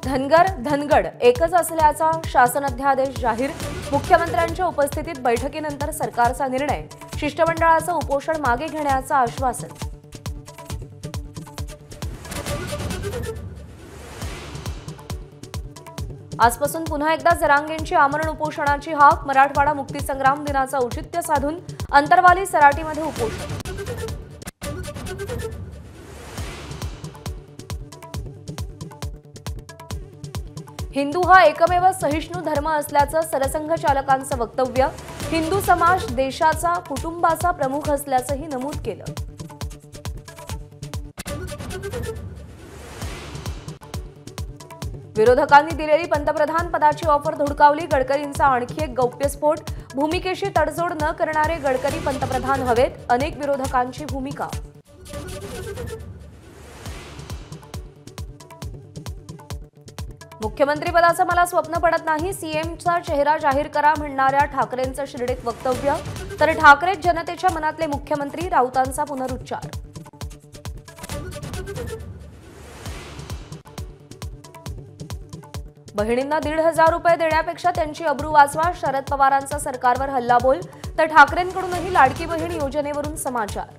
धनगर धनगड एकच असल्याचा शासन अध्यादेश जाहीर। मुख्यमंत्र्यांच्या उपस्थितीत बैठकीनंतर सरकारचा निर्णय। शिष्टमंडळाचं उपोषण मागे घेण्याचं आश्वासन। आजपासून पुन्हा एकदा जरांगेंची आमरण उपोषणाची हाक। मराठवाडा मुक्तीसंग्राम दिनाचं औचित्य साधून अंतरवाली सराटीमध्ये उपोषण। हिंदू हा एकमेव सहिष्णू धर्म असल्याचं सरसंघचालकांचं वक्तव्य। हिंदू समाज देशाचा कुटुंबाचा प्रमुख असल्याचंही नमूद केलं। विरोधकांनी दिलेली पंतप्रधान पदाची ऑफर धुडकावली। गडकरींचा आणखी एक गौप्यस्फोट। भूमिकेशी तडजोड न करणारे गडकरी पंतप्रधान हवेत, अनेक विरोधकांची भूमिका। मुख्यमंत्रीपदाचं मला स्वप्न पडत नाही। सीएमचा चेहरा जाहीर करा म्हणणाऱ्या ठाकरेंचं शिर्डीत वक्तव्य। तर ठाकरे जनतेच्या मनातले मुख्यमंत्री, राऊतांचा पुनरुच्चार। बहिणींना 1,500 रुपये देण्यापेक्षा त्यांची अब्रू वाचवा। शरद पवारांचा सरकारवर हल्लाबोल। तर ठाकरेंकडूनही लाडकी बहीण योजनेवरून समाचार।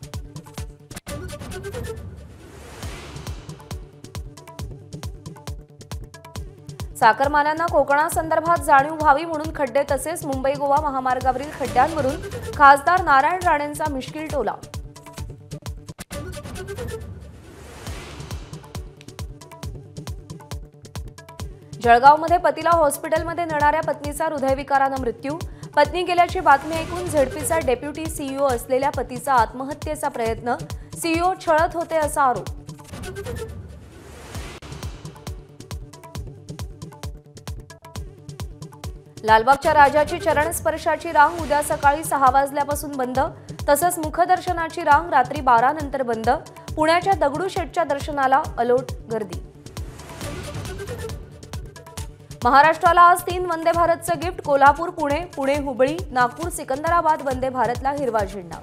साखरमान्यांना कोकणासंदर्भात जाणीव व्हावी म्हणून खड्डे तसेच मुंबई गोवा महामार्गावरील खड्ड्यांवरून खासदार नारायण राणेंचा मिश्किल टोला। जळगावमध्ये पतीला हॉस्पिटलमध्ये नेणाऱ्या पत्नीचा हृदयविकारानं मृत्यू। पत्नी गेल्याची बातमी ऐकून झेडपीचा डेप्युटी सीईओ असलेल्या पतीचा आत्महत्येचा प्रयत्न। सीईओ छळत होते असा आरोप। लालबागच्या राजाची चरणस्पर्शाची रांग उद्या सकाळी 6 वाजल्यापासून बंद। तसंच मुखदर्शनाची रांग रात्री 12 नंतर बंद। पुण्याच्या दगडूशेठच्या दर्शनाला अलोट गर्दी। महाराष्ट्राला आज 3 वंदे भारतचं गिफ्ट। कोल्हापूर पुणे, पुणे हुबळी, नागपूर सिकंदराबाद वंदे भारतला हिरवा झेंडा।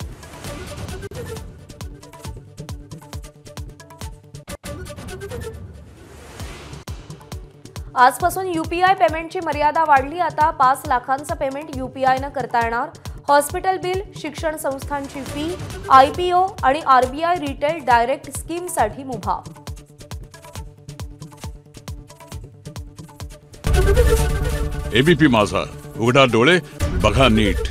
आजपासून यूपीआय पेमेंटची मर्यादा वाढली। आता 5 लाखांचं पेमेंट यूपीआयनं करता येणार। हॉस्पिटल बिल, शिक्षण संस्थांची फी, आयपीओ आणि आरबीआय रिटेल डायरेक्ट स्कीमसाठी मुभा। एबीपी माझा, उघडा डोळे बघा नीट।